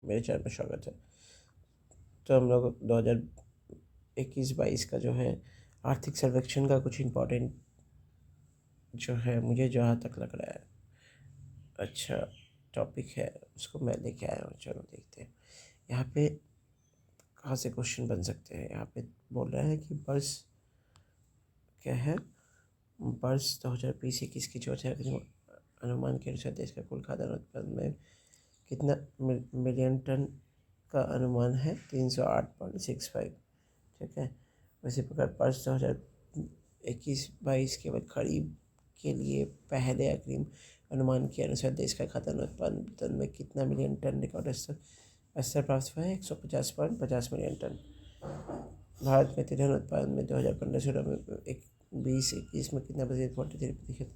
मेरे चैनल पर स्वागत है। तो हम लोग 2021-22 का जो है आर्थिक सर्वेक्षण का कुछ इम्पोर्टेंट जो है मुझे जहाँ तक लग रहा है अच्छा टॉपिक है उसको मैं लेके आया हूँ। चलो देखते हैं यहाँ पे कहाँ से क्वेश्चन बन सकते हैं। यहाँ पे बोल रहा है कि वर्ष क्या है, वर्ष 2020-21 की चौथे अनुमान के अनुसार देश का कुल खाद्यान्न उत्पादन में कितना मिलियन टन का अनुमान है? 308.65। ठीक है। उसी प्रकार वर्ष 2021-22 केवल खरीफ के लिए पहले अग्रिम अनुमान के अनुसार देश का खाद्यान्न उत्पादन में कितना मिलियन टन रिकॉर्ड स्तर प्राप्त हुआ है? 150.50 मिलियन टन। भारत में तिलहन उत्पादन में 2015-16 में 20-21 में कितना प्रतिशत? 43%।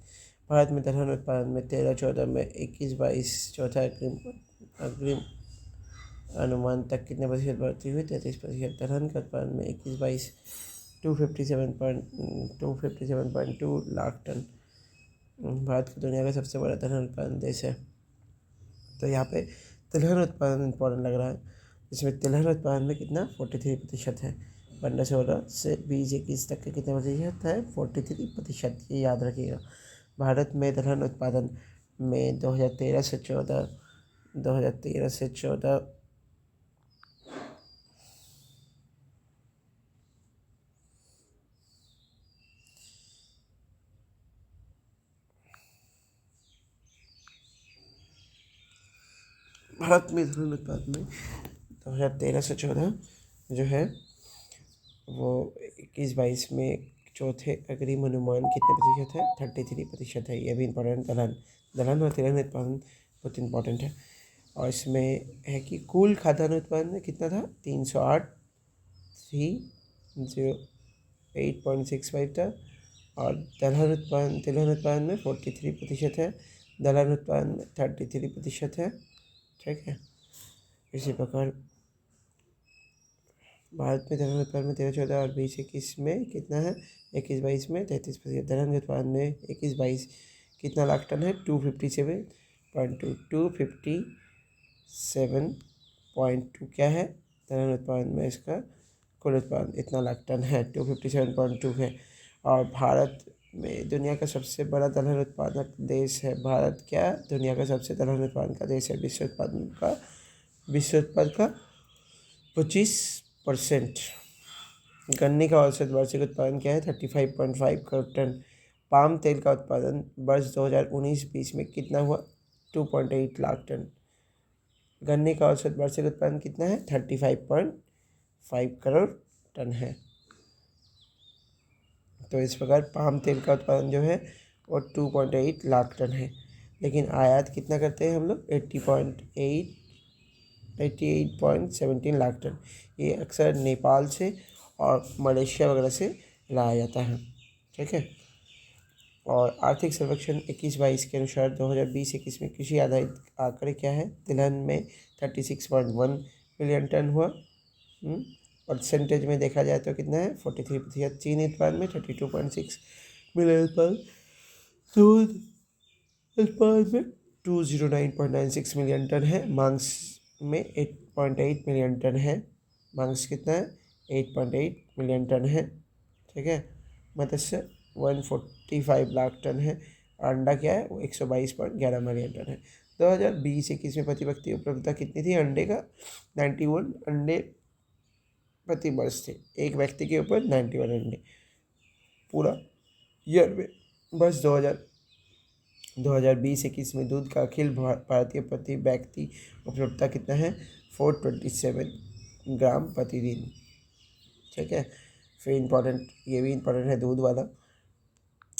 भारत में दलहन उत्पादन में 13-14 में 21-22 चौथा अग्रिम अनुमान तक कितने प्रतिशत बढ़ती हुई? 33%। दलहन के उत्पादन में 21-22 257.2 लाख टन। भारत का दुनिया का सबसे बड़ा दलहन उत्पादन देश है। तो यहाँ पे तिलहन उत्पादन इम्पोर्टेंट लग रहा है, जिसमें तिलहन उत्पादन में कितना 43% है। 15-16 से 20-21 तक के कितने प्रतिशत है? 43%। ये याद रखिएगा। भारत में दलहन उत्पादन में 2013 से 14 भारत में दलहन उत्पादन में 2013 से 14 जो है वो 21-22 में चौथे अग्रिम अनुमान कितने प्रतिशत है? 33% है। ये भी इम्पोर्टेंट दलहन और तिलहन उत्पादन बहुत इम्पोर्टेंट है। और इसमें है कि कुल खाद्यान्न उत्पादन में कितना था? 308.65 था। और तिलहन उत्पादन में 43% है। दलहन उत्पादन में 33% है। ठीक है। इसी प्रकार भारत में दलहन उत्पादन में 13-14 और 20-21 में कितना है? 21-22 में 33%। दलहन के उत्पादन में 21-22 कितना लाख टन है? 257.2 क्या है? दलहन उत्पादन में इसका कुल उत्पादन इतना लाख टन है, 257.2 है। और भारत में दुनिया का सबसे बड़ा दलहन उत्पादक देश है। भारत क्या दुनिया का सबसे दलहन उत्पादन का देश है। विश्व उत्पादन का 25%। गन्ने का औसत वार्षिक उत्पादन क्या है? 35.5 करोड़ टन। पाम तेल का उत्पादन वर्ष 2019-20 में कितना हुआ? 2.8 लाख टन। गन्ने का औसत वार्षिक उत्पादन कितना है? 35.5 करोड़ टन है। तो इस प्रकार पाम तेल का उत्पादन जो है वो 2.8 लाख टन है। लेकिन आयात कितना करते हैं हम लोग? 88.17 लाख टन। ये अक्सर नेपाल से और मलेशिया वगैरह से लाया जाता है। ठीक है। और आर्थिक सर्वेक्षण 21-22 के अनुसार 2020-21 में कृषि आधारित आंकड़े क्या है? तिलहन में 36.1 मिलियन टन हुआ। परसेंटेज में देखा जाए तो कितना है? 43%। चीनी उत्पादन में 32.6 मिलियन टन। दूध उत्पादन में 209.96 मिलियन टन है। मांस में 8.8 मिलियन टन है। मांस कितना है? 8.8 मिलियन टन है। ठीक है। मत्स्य 145 लाख टन है। अंडा क्या है? वो 122.11 मिलियन टन है। 2020-21 में प्रति व्यक्ति उपलब्धता कितनी थी अंडे का? 91 अंडे प्रति वर्ष थे। एक व्यक्ति के ऊपर 91 अंडे पूरा ईयर में। वर्ष 2020-21 में दूध का अखिल भारतीय प्रति व्यक्ति उपलब्धता कितना है? 427 ग्राम प्रतिदिन। ठीक है। फिर ये भी इम्पोर्टेंट है, दूध वाला।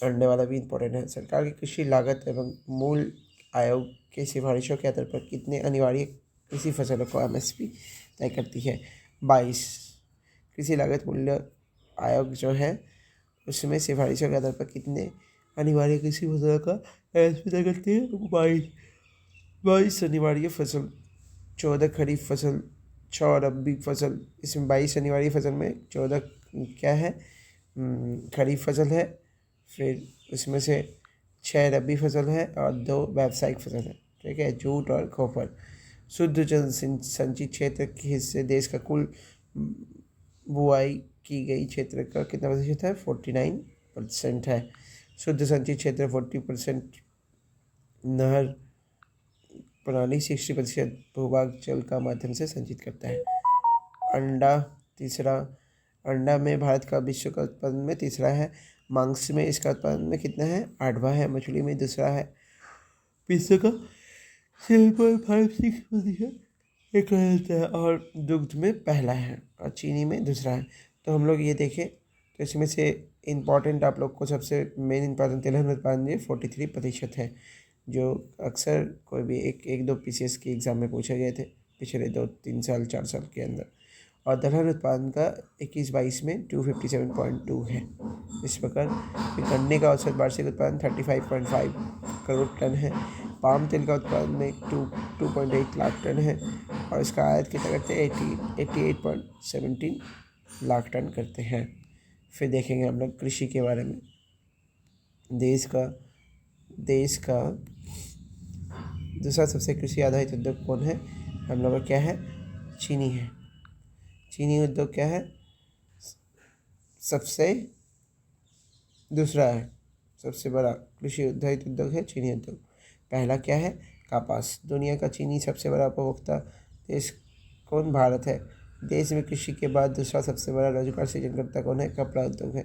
अंडे वाला भी इम्पोर्टेंट है। सरकार की कृषि लागत एवं मूल्य आयोग के सिफारिशों के आधार पर कितने अनिवार्य कृषि फसलों को एमएसपी तय करती है? 22। कृषि लागत मूल्य आयोग जो है उसमें सिफारिशों के आधार पर कितने अनिवार्य कृषि फसलों का एमएसपी तय करती है? 22 अनिवार्य फसल, 14 खरीफ फसल, 6 रबी फसल। इसमें 22 अनिवार्य फसल में 14 क्या है? खरीफ फसल है। फिर उसमें से 6 रबी फसल है और 2 व्यावसायिक फसल है। ठीक है। जूट और कॉपर। शुद्ध जल संचित क्षेत्र के हिस्से देश का कुल बुआई की गई क्षेत्र का कितना प्रतिशत है? 49% है। शुद्ध संचित क्षेत्र 40%, नहर प्रणाली 60% भूभाग जल का माध्यम से संचित करता है। अंडा तीसरा, अंडा में भारत का विश्व का उत्पादन में तीसरा है। मांस में इसका उत्पादन में कितना है? 8वां है। मछली में दूसरा है। विश्व का 7.56% एक रहता है और दुग्ध में पहला है और चीनी में दूसरा है। तो हम लोग ये देखें तो इसमें से इम्पॉर्टेंट आप लोग को सबसे मेन इम्पॉर्टेंट तिलहन उत्पादन ये 43% है, जो अक्सर कोई भी एक दो PCS के एग्ज़ाम में पूछे गए थे पिछले 2-3 साल 4 साल के अंदर। और दलहन उत्पादन का 21-22 में 257.2 है। इस प्रकार गन्ने का औसत वार्षिक उत्पादन 35.5 करोड़ टन है। पाम तेल का उत्पादन में 2.8 लाख टन है और इसका आयात कितना करते हैं? 88.17 लाख टन करते हैं। फिर देखेंगे हम लोग कृषि के बारे में। देश का दूसरा सबसे कृषि आधारित उद्योग कौन है? हम लोग का क्या है? चीनी है। चीनी उद्योग क्या है? दूसरा है सबसे बड़ा कृषि आधारित उद्योग है चीनी उद्योग। पहला क्या है? कपास। दुनिया का चीनी सबसे बड़ा उपभोक्ता देश कौन? भारत है। देश में कृषि के बाद दूसरा सबसे बड़ा रोजगार सृजनकर्ता कौन है? कपड़ा उद्योग है।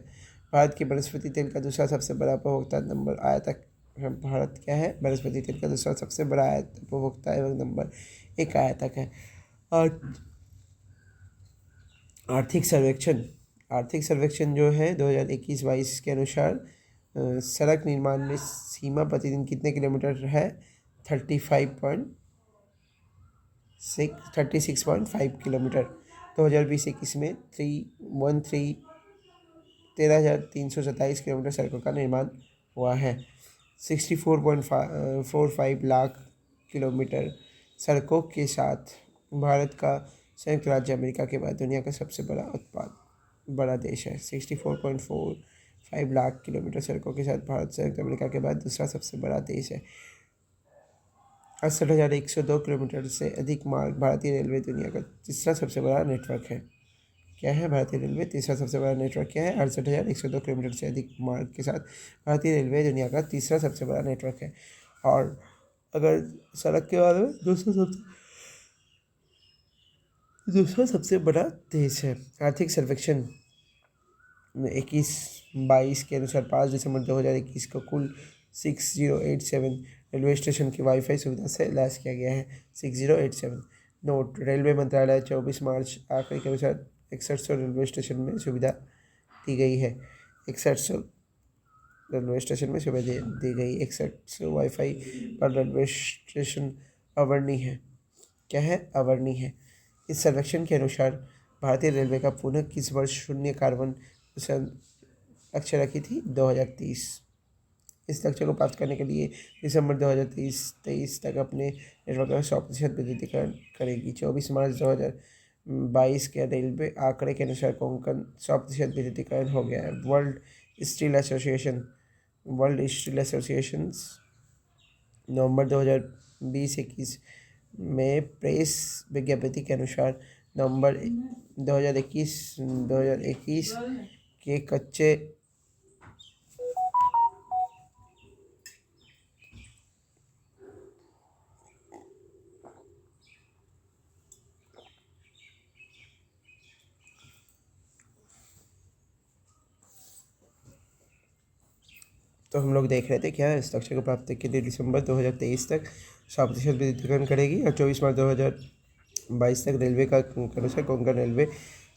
भारत के वनस्पति तेल का दूसरा सबसे बड़ा उपभोक्ता नंबर आयातक है। भारत क्या है? वनस्पति तेल का दूसरा सबसे बड़ा उपभोक्ता एवं नंबर 1 आयातक है। और आर्थिक सर्वेक्षण जो है 2021-22 के अनुसार सड़क निर्माण में सीमा प्रतिदिन कितने किलोमीटर है? 36.5 किलोमीटर। 2020-21 में 13,327 किलोमीटर सड़कों का निर्माण हुआ है। 64.45 लाख किलोमीटर सड़कों के साथ भारत का संयुक्त राज्य अमेरिका के बाद दुनिया का सबसे बड़ा देश है। 64.45 लाख किलोमीटर सड़कों के साथ भारत संयुक्त अमेरिका के बाद दूसरा सबसे बड़ा देश है। 68,102 किलोमीटर से अधिक मार्ग भारतीय रेलवे दुनिया का तीसरा सबसे बड़ा नेटवर्क है। क्या है? भारतीय रेलवे तीसरा सबसे बड़ा नेटवर्क क्या है? 68,102 किलोमीटर से अधिक मार्ग के साथ भारतीय रेलवे दुनिया का तीसरा सबसे बड़ा नेटवर्क है। और अगर सड़क के बारे में दूसरा सबसे बड़ा देश है। आर्थिक सर्वेक्षण 21-22 के अनुसार 5 दिसंबर 2021 को कुल 6087 रेलवे स्टेशन की वाईफाई सुविधा से लैस किया गया है। 6087 नोट। रेलवे मंत्रालय 24 मार्च आंकड़े के अनुसार 6100 रेलवे स्टेशन में सुविधा दी गई है। 6100 रेलवे स्टेशन में सुविधा दी गई। 6100 वाईफाई पर रेलवे स्टेशन अवर्णीय है। क्या है? अवर्णीय है। इस सर्वेक्षण के अनुसार भारतीय रेलवे का पुनः किस वर्ष शून्य कार्बन लक्ष्य रखी थी? 2030। इस लक्ष्य को प्राप्त करने के लिए दिसंबर 2023 तक अपने नेटवर्क का 100% विद्युतीकरण करेगी। 24 मार्च 2022 के रेलवे आंकड़े के अनुसार कोंकण 100% विद्युतीकरण हो गया है। वर्ल्ड स्टील एसोसिएशन नवंबर 2020-21 में प्रेस विज्ञप्ति के अनुसार नवंबर 2021 के कच्चे तो हम लोग देख रहे थे क्या इस लक्ष्य को प्राप्ति के लिए दिसंबर 2023 तक 100% विद्युतीकरण करेगी और 24 मार्च 2022 तक रेलवे का अनुसार कोंकण रेलवे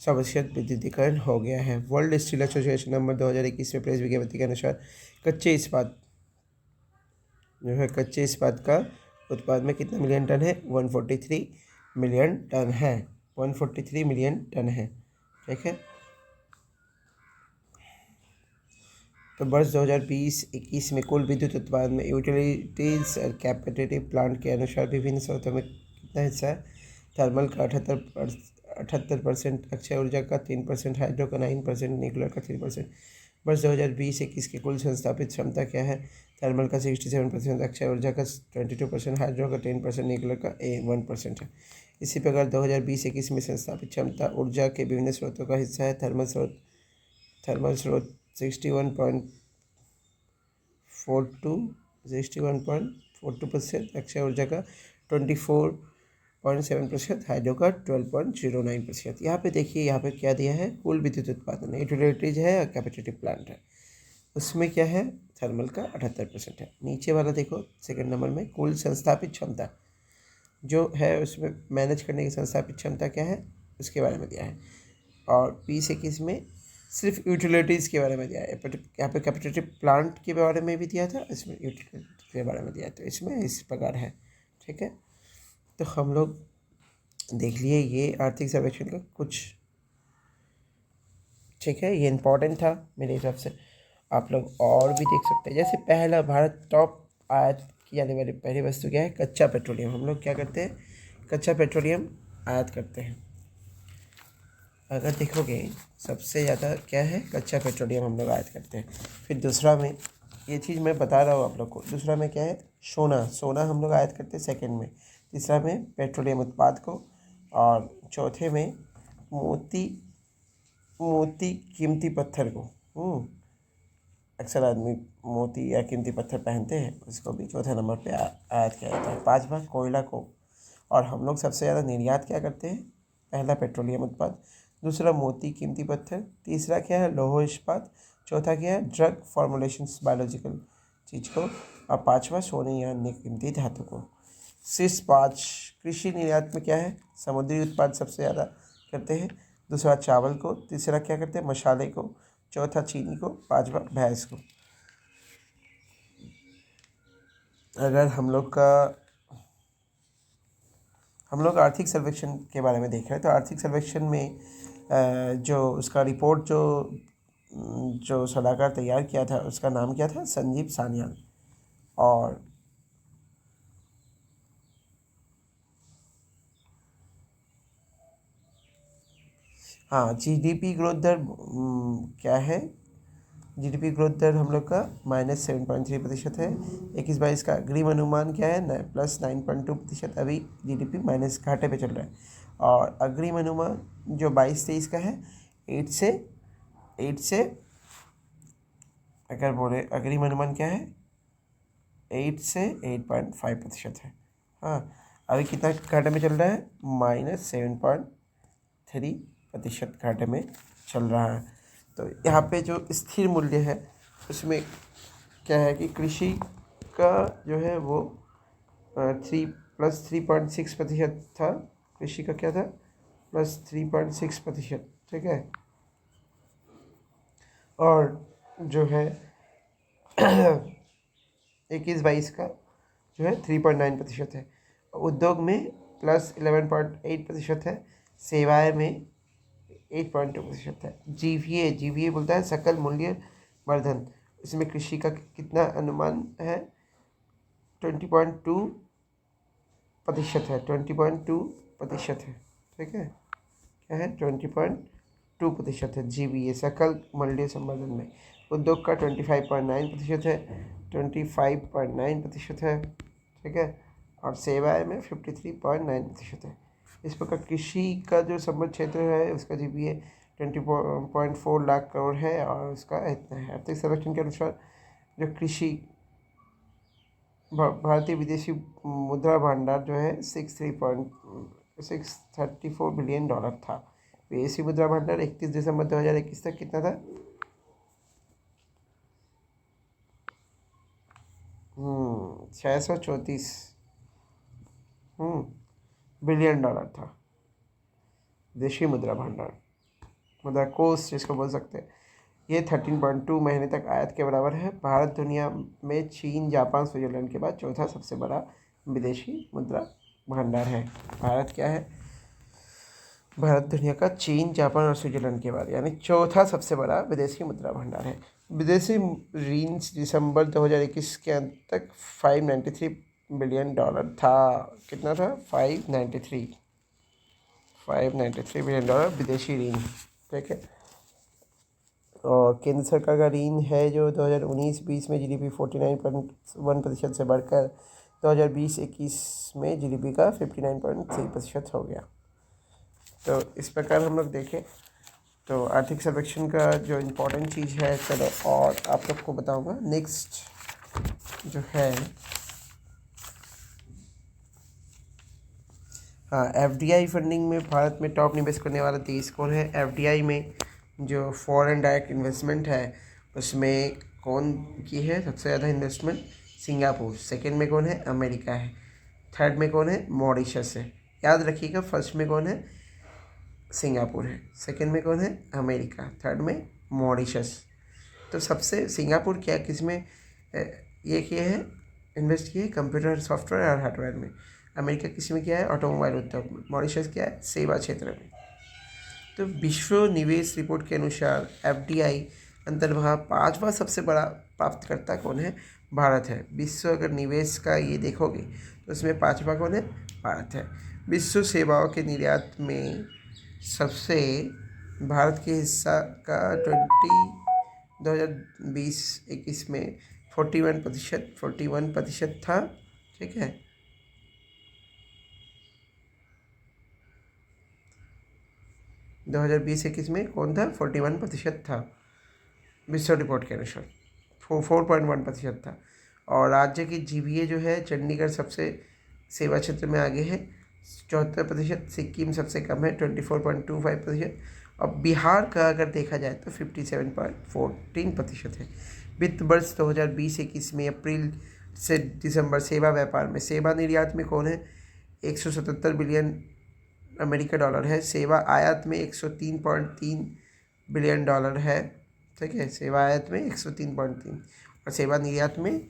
100% विद्युतीकरण हो गया है। वर्ल्ड स्टील एसोसिएशन नंबर 2021 में प्रेस विज्ञप्ति के अनुसार कच्चे इस्पात का उत्पादन में कितना मिलियन टन है? 143 मिलियन टन है। 143 मिलियन टन है। ठीक है। तो वर्ष 2020-21 में कुल विद्युत उत्पादन में यूटिलिटीज और कैपेसिटिव प्लांट के अनुसार विभिन्न स्रोतों में कितना हिस्सा है? थर्मल का 78%, अक्षय ऊर्जा का 3%, हाइड्रो का 9%, न्यूक्लियर का 3%। वर्ष 2020-21 की कुल संस्थापित क्षमता क्या है? थर्मल का 67%, अक्षय ऊर्जा का 22%, हाइड्रो का 10%, न्यूक्लियर का 1% है। इसी प्रकार 2020-21 में संस्थापित क्षमता ऊर्जा के विभिन्न स्रोतों का हिस्सा है। थर्मल स्रोत 61.42%, अक्षय ऊर्जा का 24.7%, हाइड्रो का 12.09%। यहाँ पे देखिए, यहाँ पे क्या दिया है? कुल विद्युत उत्पादन यूटिलिटीज है और कैपेसिटिव प्लांट है, उसमें क्या है? थर्मल का 78% है। नीचे वाला देखो, सेकंड नंबर में कुल संस्थापित क्षमता जो है, उसमें मैनेज करने की संस्थापित क्षमता क्या है उसके बारे में दिया है। और 20-21 में सिर्फ यूटिलिटीज़ के बारे में दिया है। यहाँ पे कैपेसिटिव प्लांट के बारे में भी दिया था, इसमें यूटिलिटी के बारे में दिया है, तो इसमें इस प्रकार है। ठीक है, तो हम लोग देख लिए ये आर्थिक सर्वेक्षण का कुछ। ठीक है, ये इम्पोर्टेंट था मेरे हिसाब से। आप लोग और भी देख सकते हैं, जैसे पहला भारत टॉप आयात की जाने वाली पहली वस्तु क्या है? कच्चा पेट्रोलियम। हम लोग क्या करते हैं? कच्चा पेट्रोलियम आयात करते हैं। अगर देखोगे सबसे ज़्यादा क्या है? कच्चा पेट्रोलियम हम लोग आयात करते हैं। फिर दूसरा में, ये चीज़ मैं बता रहा हूँ आप लोग को, दूसरा में क्या है? सोना हम लोग आयात करते हैं सेकंड में। तीसरा में पेट्रोलियम उत्पाद को, और चौथे में मोती कीमती पत्थर को। अक्सर आदमी मोती या कीमती पत्थर पहनते हैं, उसको भी चौथे नंबर पे आयात किया जाता है। पाँचवा कोयला को, और हम लोग सबसे ज़्यादा निर्यात क्या करते हैं? पहला पेट्रोलियम उत्पाद, दूसरा मोती कीमती पत्थर, तीसरा क्या है? लौह इस्पात, चौथा क्या है? ड्रग फॉर्मुलेशंस बायोलॉजिकल चीज़ को, और पाँचवा सोने या अन्य कीमती धातु को। शीर्ष 5 कृषि निर्यात में क्या है? समुद्री उत्पाद सबसे ज़्यादा करते हैं, दूसरा चावल को, तीसरा क्या करते हैं? मसाले को, चौथा चीनी को, पाँचवा भैंस को। अगर हम लोग आर्थिक सर्वेक्षण के बारे में देख रहे हैं, तो आर्थिक सर्वेक्षण में जो उसका रिपोर्ट जो सलाहकार तैयार किया था, उसका नाम क्या था? संजीव सान्याल। और हाँ, जीडीपी ग्रोथ दर क्या है? जीडीपी ग्रोथ दर हम लोग का -7.3% है। 21-22 का अग्रिम अनुमान क्या है? +9.2%। अभी जीडीपी माइनस घाटे पे चल रहा है। और अग्रिम अनुमान जो 22-23 का है, 8 से अगर बोले अग्रिम अनुमान क्या है? 8 से 8.5% है। हाँ, अभी कितना घाटे में चल रहा है? -7.3% घाटे में चल रहा है। तो यहाँ पे जो स्थिर मूल्य है उसमें क्या है कि कृषि का जो है वो 3+3.6% था। कृषि का क्या था? +3.6%। ठीक है, और जो है 21-22 का जो है 3.9% है। उद्योग में +11.8% है। सेवाएं में 8.2% है। जीवीए बोलता है सकल मूल्य वर्धन, इसमें कृषि का कितना अनुमान है? 20.2% है। 20.2% है। ठीक है, क्या है? 20.2% है जीवीए सकल मूल्य संवर्धन में। उद्योग का 25.9% है। 25.9% है। ठीक है, और सेवाएं में 53.9% है। इस प्रकार कृषि का जो संबद्ध क्षेत्र है उसका जीपीए 20.4 लाख करोड़ है, और उसका इतना है। आर्थिक सर्वेक्षण के अनुसार जो कृषि भारतीय विदेशी मुद्रा भंडार जो है 634 बिलियन डॉलर था। विदेशी मुद्रा भंडार 31 दिसंबर 2021 तक कितना था? 634 बिलियन डॉलर था। विदेशी मुद्रा भंडार, मुद्रा कोष जिसको बोल सकते हैं, ये 13.2 महीने तक आयात के बराबर है। भारत दुनिया में चीन, जापान, स्विट्जरलैंड के बाद चौथा सबसे बड़ा विदेशी मुद्रा भंडार है। भारत क्या है? भारत दुनिया का चीन, जापान और स्विट्जरलैंड के बाद यानी चौथा सबसे बड़ा विदेशी मुद्रा भंडार है। विदेशी ऋण दिसंबर 2021 के अंत तक 593 बिलियन डॉलर था। कितना था? 593 बिलियन डॉलर विदेशी ऋण। ठीक है, और केंद्र सरकार का ऋण है जो 2019-20 में जीडीपी 49.1% से बढ़कर 2020-21 में जीडीपी का 59.3% हो गया। तो इस प्रकार हम लोग देखें तो आर्थिक सर्वेक्षण का जो इम्पोर्टेंट चीज़ है, चलो और आप लोग को बताऊंगा। नेक्स्ट जो है, हाँ, एफडीआई फंडिंग में भारत में टॉप निवेश करने वाला देश कौन है। एफडीआई में जो फॉरेन डायरेक्ट इन्वेस्टमेंट है उसमें कौन की है सबसे ज़्यादा इन्वेस्टमेंट? सिंगापुर। सेकंड में कौन है? अमेरिका है। थर्ड में कौन है? मॉरिशस है। याद रखिएगा, फर्स्ट में कौन है? सिंगापुर है। सेकंड में कौन है? अमेरिका। थर्ड में मॉरिशस। तो सबसे सिंगापुर क्या किस में ये किए हैं, इन्वेस्ट किए? कंप्यूटर सॉफ्टवेयर और हार्डवेयर में। अमेरिका किसी में क्या है? ऑटोमोबाइल उद्योग में। मॉरिशस क्या है? सेवा क्षेत्र में। तो विश्व निवेश रिपोर्ट के अनुसार एफडीआई अंतर्भाग 5वां सबसे बड़ा प्राप्तकर्ता कौन है? भारत है। विश्व अगर निवेश का ये देखोगे तो उसमें 5वां कौन है? भारत है। विश्व सेवाओं के निर्यात में सबसे भारत के हिस्सा का 2020-21 में 41% था। ठीक है, 2020-21 में कौन था? 41% था विश्व रिपोर्ट के अनुसार। 4.1% था। और राज्य की जीबीए जो है, चंडीगढ़ सबसे सेवा क्षेत्र में आगे है 74%। सिक्किम सबसे कम है 24.25%। और बिहार का अगर देखा जाए तो 57.14% है। वित्त वर्ष 2020-21 में अप्रैल से दिसंबर सेवा व्यापार में सेवा निर्यात में कौन है? 177 बिलियन अमेरिका डॉलर है। सेवा आयात में 103.3 बिलियन डॉलर है। ठीक है, सेवा आयात में 103.3 और सेवा निर्यात में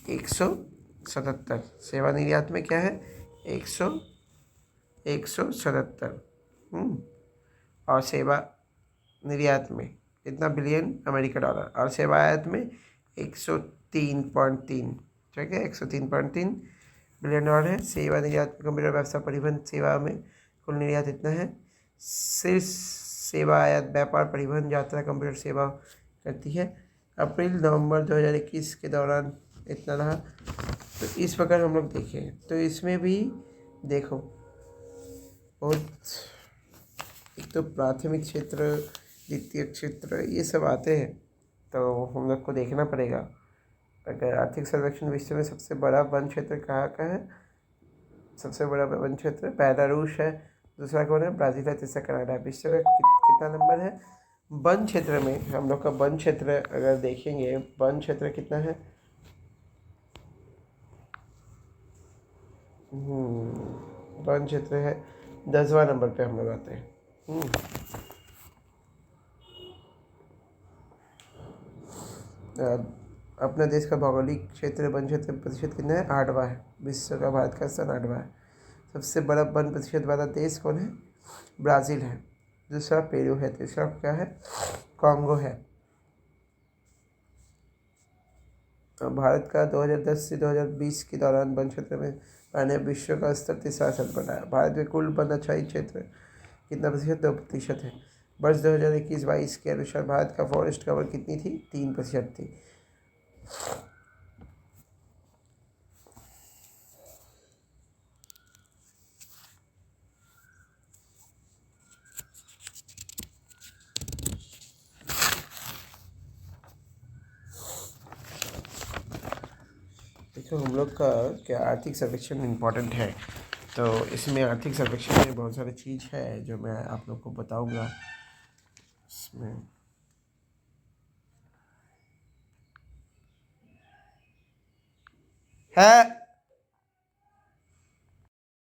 177। सेवा निर्यात में क्या है? 177। और सेवा निर्यात में कितना बिलियन अमेरिका डॉलर, और सेवा आयात में 103.3। ठीक है, 103.3 बिलियन डॉलर है। सेवा निर्यात कंप्यूटर व्यवसाय परिवहन सेवा में कुल निर्यात इतना है। शीर्ष सेवा आयात व्यापार परिवहन यात्रा कंप्यूटर सेवा करती है। अप्रैल नवंबर 2021 के दौरान इतना रहा। तो इस प्रकार हम लोग देखें तो इसमें भी देखो बहुत, एक तो प्राथमिक क्षेत्र, द्वितीय क्षेत्र, ये सब आते हैं, तो हम लोग को देखना पड़ेगा। अगर आर्थिक सर्वेक्षण विश्व में सबसे बड़ा वन क्षेत्र कहाँ का है? सबसे बड़ा वन क्षेत्र बेलारूस है। दूसरा कौन है? ब्राज़ील है। तीसरा कनाडा है। विश्व का कितना नंबर है वन क्षेत्र में? हम लोग का वन क्षेत्र अगर देखेंगे, वन क्षेत्र कितना है? वन क्षेत्र है 10वां नंबर पे हम लोग आते हैं। अपना देश का भौगोलिक क्षेत्र वन क्षेत्र प्रतिशत कितना है? 8वां है। विश्व का भारत का स्थान 8वां है। सबसे बड़ा वन प्रतिशत वाला देश कौन है? ब्राज़ील है। दूसरा पेरू है। तीसरा क्या है? कॉन्गो है। भारत का 2010 से 2020 के दौरान वन क्षेत्र में मैंने विश्व का स्तर 3रा स्थान बनाया। भारत में कुल वन अच्छाई क्षेत्र कितना प्रतिशत? 2% है। वर्ष 2021-22 के अनुसार भारत का फॉरेस्ट कवर कितनी थी? 3% थी। देखो, हम लोग का क्या आर्थिक सर्वेक्षण इम्पोर्टेंट है, तो इसमें आर्थिक सर्वेक्षण में बहुत सारी चीज़ है जो मैं आप लोग को बताऊंगा। इसमें है